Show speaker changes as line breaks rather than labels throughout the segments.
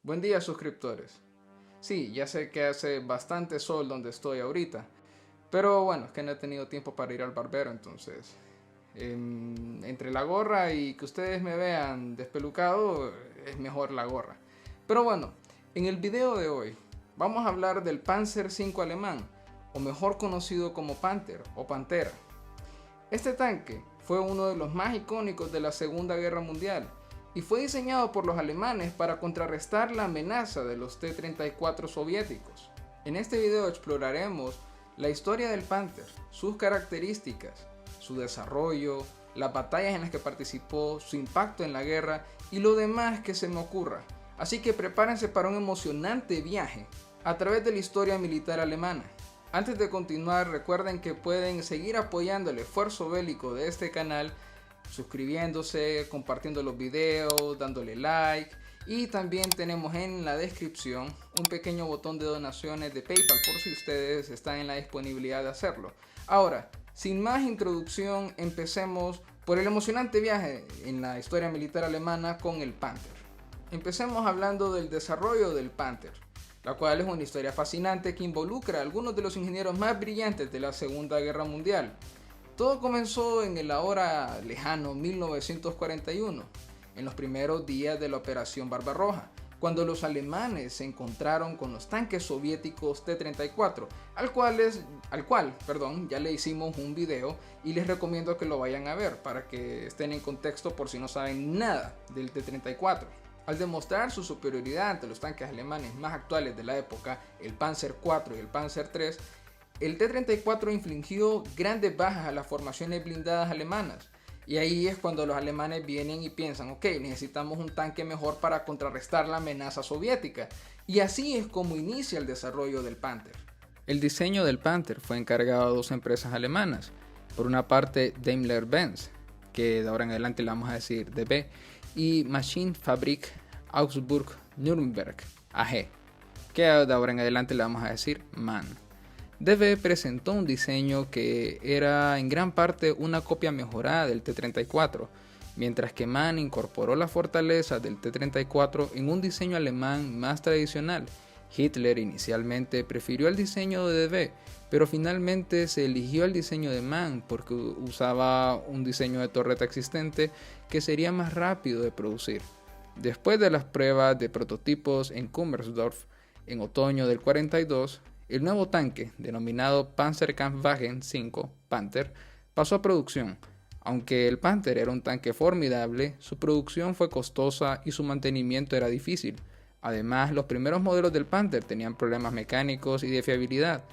Buen día, suscriptores. Sí, ya sé que hace bastante sol donde estoy ahorita, pero bueno, es que no he tenido tiempo para ir al barbero, entonces entre la gorra y que ustedes me vean despelucado, es mejor la gorra. Pero bueno, en el video de hoy vamos a hablar del Panzer V alemán, o mejor conocido como Panther o Pantera. Este tanque fue uno de los más icónicos de la Segunda Guerra Mundial y fue diseñado por los alemanes para contrarrestar la amenaza de los T-34 soviéticos. En este video exploraremos la historia del Panther, sus características, su desarrollo, las batallas en las que participó, su impacto en la guerra y lo demás que se me ocurra. Así que prepárense para un emocionante viaje a través de la historia militar alemana. Antes de continuar, recuerden que pueden seguir apoyando el esfuerzo bélico de este canal suscribiéndose, compartiendo los videos, dándole like, y también tenemos en la descripción un pequeño botón de donaciones de PayPal por si ustedes están en la disponibilidad de hacerlo. Ahora, sin más introducción, empecemos por el emocionante viaje en la historia militar alemana con el Panther. Empecemos hablando del desarrollo del Panther, la cual es una historia fascinante que involucra a algunos de los ingenieros más brillantes de la Segunda Guerra Mundial. Todo comenzó en el ahora lejano 1941, en los primeros días de la Operación Barbarroja, cuando los alemanes se encontraron con los tanques soviéticos T-34, al cual ya le hicimos un video y les recomiendo que lo vayan a ver para que estén en contexto por si no saben nada del T-34. Al demostrar su superioridad ante los tanques alemanes más actuales de la época, el Panzer IV y el Panzer III, el T-34 infligió grandes bajas a las formaciones blindadas alemanas. Y ahí es cuando los alemanes vienen y piensan, ok, necesitamos un tanque mejor para contrarrestar la amenaza soviética. Y así es como inicia el desarrollo del Panther. El diseño del Panther fue encargado a dos empresas alemanas. Por una parte Daimler-Benz, que de ahora en adelante le vamos a decir DB, y Maschinenfabrik Augsburg-Nürnberg, AG, que de ahora en adelante le vamos a decir MAN. DB presentó un diseño que era en gran parte una copia mejorada del T-34, mientras que MAN incorporó la fortaleza del T-34 en un diseño alemán más tradicional. Hitler inicialmente prefirió el diseño de DB, pero finalmente se eligió el diseño de MAN porque usaba un diseño de torreta existente que sería más rápido de producir. Después de las pruebas de prototipos en Kummersdorf en otoño del 42, el nuevo tanque, denominado Panzerkampfwagen 5 Panther, pasó a producción. Aunque el Panther era un tanque formidable, su producción fue costosa y su mantenimiento era difícil. Además, los primeros modelos del Panther tenían problemas mecánicos y de fiabilidad.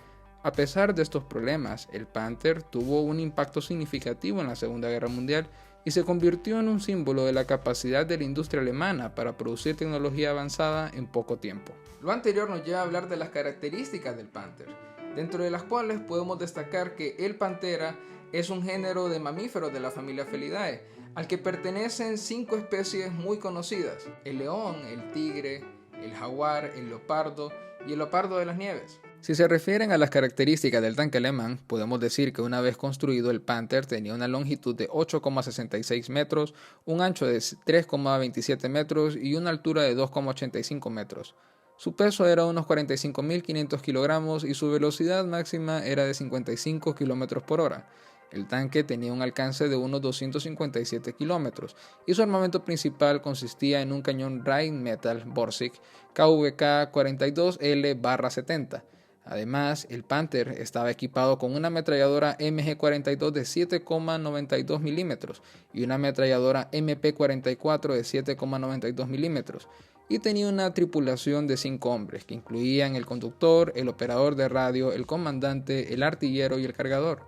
A pesar de estos problemas, el Panther tuvo un impacto significativo en la Segunda Guerra Mundial y se convirtió en un símbolo de la capacidad de la industria alemana para producir tecnología avanzada en poco tiempo. Lo anterior nos lleva a hablar de las características del Panther, dentro de las cuales podemos destacar que el Pantera es un género de mamíferos de la familia Felidae, al que pertenecen 5 especies muy conocidas: el león, el tigre, el jaguar, el leopardo y el leopardo de las nieves. Si se refieren a las características del tanque alemán, podemos decir que una vez construido el Panther tenía una longitud de 8,66 metros, un ancho de 3,27 metros y una altura de 2,85 metros. Su peso era unos 45.500 kilogramos y su velocidad máxima era de 55 km por hora. El tanque tenía un alcance de unos 257 kilómetros y su armamento principal consistía en un cañón Rheinmetall Borsig KVK 42L/70. Además, el Panther estaba equipado con una ametralladora MG42 de 7,92 milímetros y una ametralladora MP44 de 7,92 milímetros, y tenía una tripulación de 5 hombres, que incluían el conductor, el operador de radio, el comandante, el artillero y el cargador.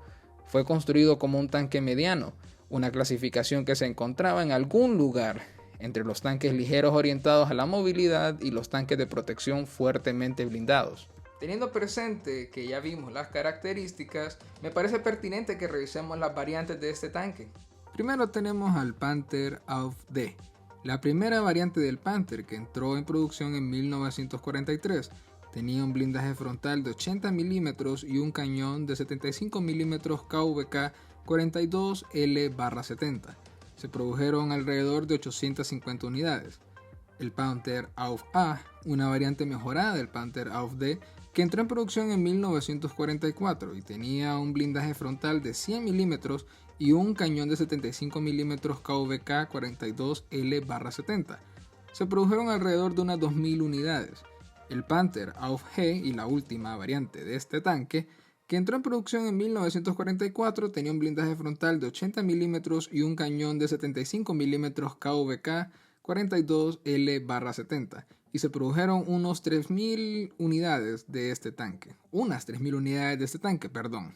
Fue construido como un tanque mediano, una clasificación que se encontraba en algún lugar entre los tanques ligeros orientados a la movilidad y los tanques de protección fuertemente blindados. Teniendo presente que ya vimos las características, me parece pertinente que revisemos las variantes de este tanque. Primero tenemos al Panther Auf D, la primera variante del Panther que entró en producción en 1943. Tenía un blindaje frontal de 80 milímetros y un cañón de 75 milímetros KVK 42L/70. Se produjeron alrededor de 850 unidades. el Panther Ausf A, una variante mejorada del Panther Ausf D, que entró en producción en 1944 y tenía un blindaje frontal de 100 mm y un cañón de 75 mm KVK 42L/70. Se produjeron alrededor de unas 2000 unidades. El Panther Ausf G, y la última variante de este tanque, que entró en producción en 1944, tenía un blindaje frontal de 80 mm y un cañón de 75 mm KVK 42L/70, y se produjeron unas 3000 unidades de este tanque.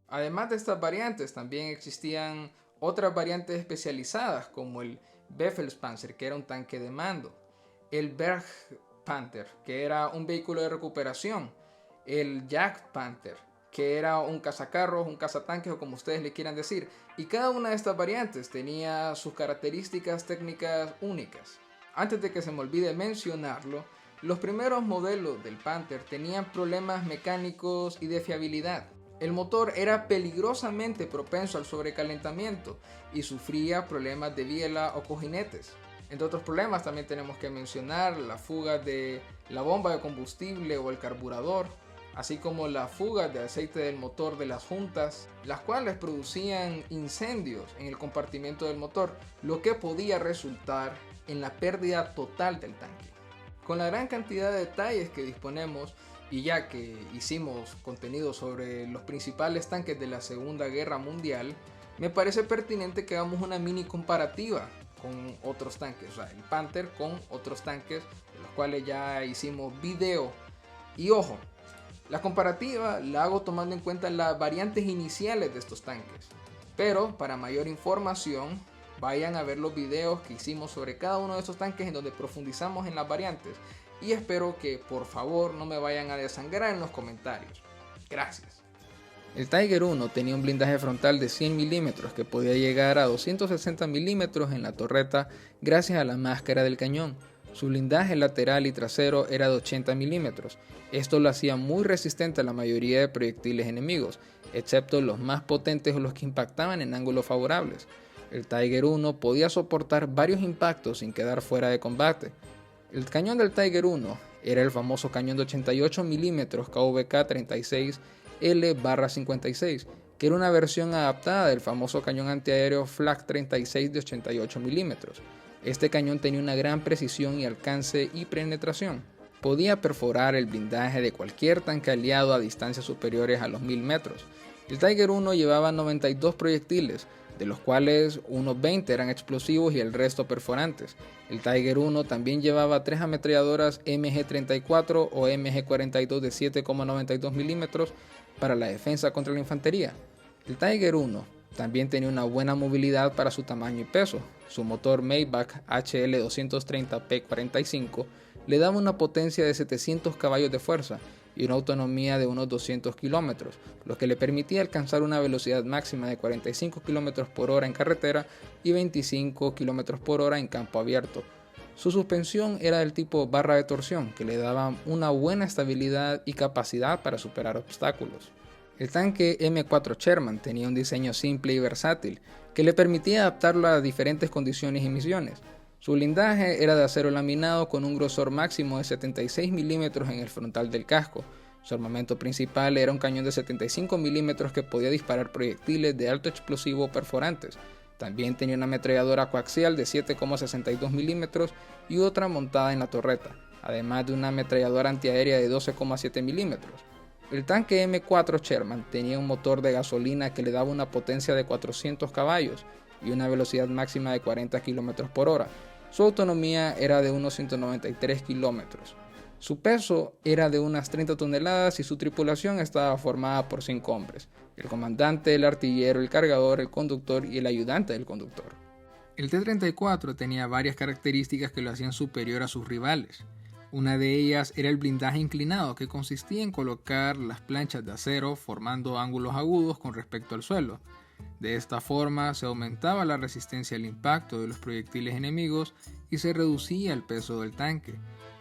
Además de estas variantes, también existían otras variantes especializadas, como el Befehlspanzer, que era un tanque de mando, el Bergpanther, que era un vehículo de recuperación, el Jagdpanther, que era un cazacarros, un cazatanques o como ustedes le quieran decir, y cada una de estas variantes tenía sus características técnicas únicas. Antes de que se me olvide mencionarlo, los primeros modelos del Panther tenían problemas mecánicos y de fiabilidad. El motor era peligrosamente propenso al sobrecalentamiento y sufría problemas de biela o cojinetes. Entre otros problemas también tenemos que mencionar la fuga de la bomba de combustible o el carburador, así como las fugas de aceite del motor de las juntas, las cuales producían incendios en el compartimiento del motor, lo que podía resultar en la pérdida total del tanque. Con la gran cantidad de detalles que disponemos, y ya que hicimos contenido sobre los principales tanques de la Segunda Guerra Mundial, me parece pertinente que hagamos una mini comparativa con otros tanques, o sea, el Panther con otros tanques, de los cuales ya hicimos video. Y ojo, la comparativa la hago tomando en cuenta las variantes iniciales de estos tanques, pero para mayor información vayan a ver los videos que hicimos sobre cada uno de estos tanques en donde profundizamos en las variantes, y espero que por favor no me vayan a desangrar en los comentarios. Gracias. El Tiger 1 tenía un blindaje frontal de 100 mm que podía llegar a 260 mm en la torreta gracias a la máscara del cañón. Su blindaje lateral y trasero era de 80 mm. Esto lo hacía muy resistente a la mayoría de proyectiles enemigos, excepto los más potentes o los que impactaban en ángulos favorables. El Tiger 1 podía soportar varios impactos sin quedar fuera de combate. El cañón del Tiger 1 era el famoso cañón de 88 mm KVK 36L/56, que era una versión adaptada del famoso cañón antiaéreo Flak 36 de 88 mm. Este cañón tenía una gran precisión y alcance y penetración. Podía perforar el blindaje de cualquier tanque aliado a distancias superiores a los 1000 metros. El Tiger 1 llevaba 92 proyectiles, de los cuales unos 20 eran explosivos y el resto perforantes. El Tiger 1 también llevaba 3 ametralladoras MG34 o MG42 de 7,92 milímetros para la defensa contra la infantería. El Tiger 1 también tenía una buena movilidad para su tamaño y peso. Su motor Maybach HL230P45 le daba una potencia de 700 caballos de fuerza y una autonomía de unos 200 kilómetros, lo que le permitía alcanzar una velocidad máxima de 45 km por hora en carretera y 25 km por hora en campo abierto. Su suspensión era del tipo barra de torsión, que le daba una buena estabilidad y capacidad para superar obstáculos. El tanque M4 Sherman tenía un diseño simple y versátil, que le permitía adaptarlo a diferentes condiciones y misiones. Su blindaje era de acero laminado con un grosor máximo de 76 mm en el frontal del casco. Su armamento principal era un cañón de 75 mm que podía disparar proyectiles de alto explosivo perforantes. También tenía una ametralladora coaxial de 7,62 mm y otra montada en la torreta, además de una ametralladora antiaérea de 12,7 mm. El tanque M4 Sherman tenía un motor de gasolina que le daba una potencia de 400 caballos y una velocidad máxima de 40 km por hora. Su autonomía era de unos 193 kilómetros. Su peso era de unas 30 toneladas y su tripulación estaba formada por 5 hombres: el comandante, el artillero, el cargador, el conductor y el ayudante del conductor. El T-34 tenía varias características que lo hacían superior a sus rivales. Una de ellas era el blindaje inclinado, que consistía en colocar las planchas de acero formando ángulos agudos con respecto al suelo. De esta forma se aumentaba la resistencia al impacto de los proyectiles enemigos y se reducía el peso del tanque.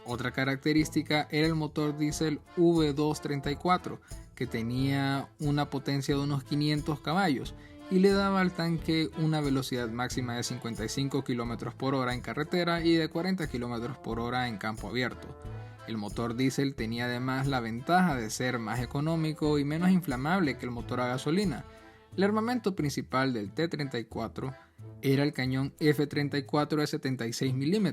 Otra característica era el motor diésel V234, que tenía una potencia de unos 500 caballos
y le daba al tanque una velocidad máxima de 55 km por hora en carretera y de 40 km por hora en campo abierto. El motor diésel tenía además la ventaja de ser más económico y menos inflamable que el motor a gasolina. El armamento principal del T-34 era el cañón F-34 de 76 mm,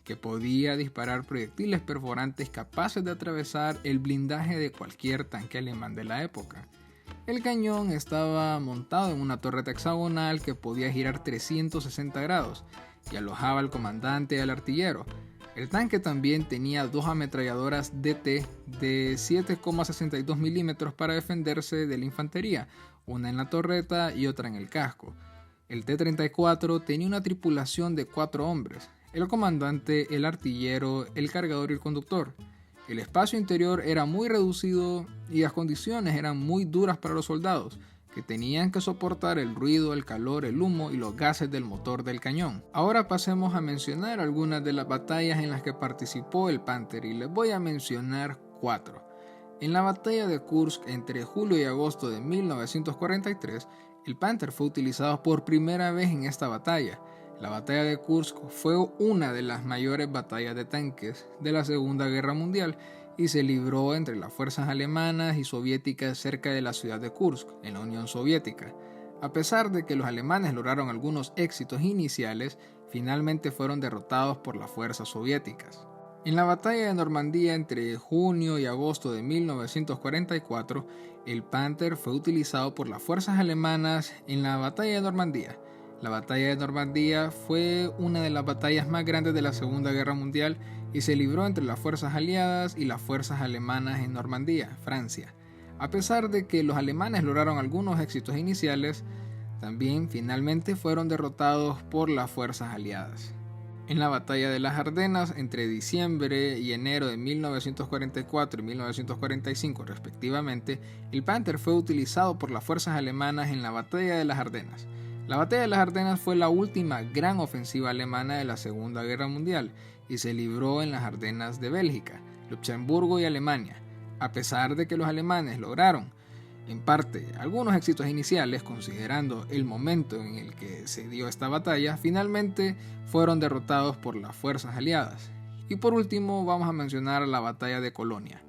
que podía disparar proyectiles perforantes capaces de atravesar el blindaje de cualquier tanque alemán de la época. El cañón estaba montado en una torreta hexagonal que podía girar 360 grados y alojaba al comandante y al artillero. El tanque también tenía dos ametralladoras DT de 7,62 mm para defenderse de la infantería, una en la torreta y otra en el casco. El T-34 tenía una tripulación de 4 hombres, el comandante, el artillero, el cargador y el conductor. El espacio interior era muy reducido y las condiciones eran muy duras para los soldados, que tenían que soportar el ruido, el calor, el humo y los gases del motor del cañón. Ahora pasemos a mencionar algunas de las batallas en las que participó el Panther y les voy a mencionar 4. En la batalla de Kursk entre julio y agosto de 1943, el Panther fue utilizado por primera vez en esta batalla. La batalla de Kursk fue una de las mayores batallas de tanques de la Segunda Guerra Mundial y se libró entre las fuerzas alemanas y soviéticas cerca de la ciudad de Kursk, en la Unión Soviética. A pesar de que los alemanes lograron algunos éxitos iniciales, finalmente fueron derrotados por las fuerzas soviéticas. En la batalla de Normandía entre junio y agosto de 1944, el Panther fue utilizado por las fuerzas alemanas en la batalla de Normandía. La batalla de Normandía fue una de las batallas más grandes de la Segunda Guerra Mundial y se libró entre las fuerzas aliadas y las fuerzas alemanas en Normandía, Francia. A pesar de que los alemanes lograron algunos éxitos iniciales, también finalmente fueron derrotados por las fuerzas aliadas. En la batalla de las Ardenas, entre diciembre y enero de 1944 y 1945 respectivamente, el Panther fue utilizado por las fuerzas alemanas en la batalla de las Ardenas. La batalla de las Ardenas fue la última gran ofensiva alemana de la Segunda Guerra Mundial y se libró en las Ardenas de Bélgica, Luxemburgo y Alemania. A pesar de que los alemanes lograron, en parte, algunos éxitos iniciales, considerando el momento en el que se dio esta batalla, finalmente fueron derrotados por las fuerzas aliadas. Y por último, vamos a mencionar la batalla de Colonia,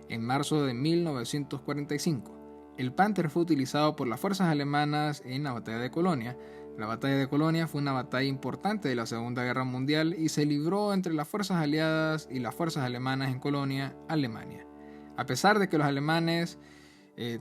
en marzo de 1945. El Panther fue utilizado por las fuerzas alemanas en la batalla de Colonia. La batalla de Colonia fue una batalla importante de la Segunda Guerra Mundial y se libró entre las fuerzas aliadas y las fuerzas alemanas en Colonia, Alemania. A pesar de que los alemanes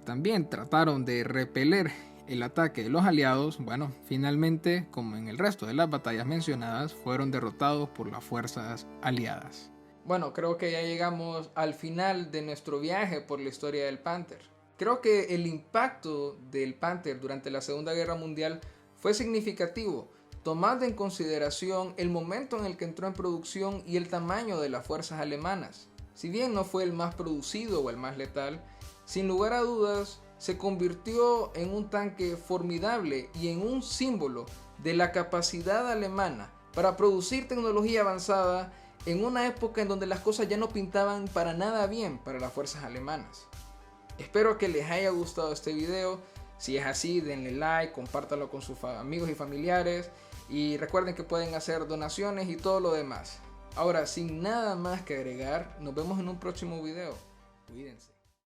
también trataron de repeler el ataque de los aliados, finalmente, como en el resto de las batallas mencionadas, fueron derrotados por las fuerzas aliadas.
Bueno, creo que ya llegamos al final de nuestro viaje por la historia del Panther. Creo que el impacto del Panther durante la Segunda Guerra Mundial fue significativo, tomando en consideración el momento en el que entró en producción y el tamaño de las fuerzas alemanas. Si bien no fue el más producido o el más letal, sin lugar a dudas se convirtió en un tanque formidable y en un símbolo de la capacidad alemana para producir tecnología avanzada en una época en donde las cosas ya no pintaban para nada bien para las fuerzas alemanas. Espero que les haya gustado este video. Si es así, denle like, compártanlo con sus amigos y familiares y recuerden que pueden hacer donaciones y todo lo demás. Ahora, sin nada más que agregar, nos vemos en un próximo video. Cuídense.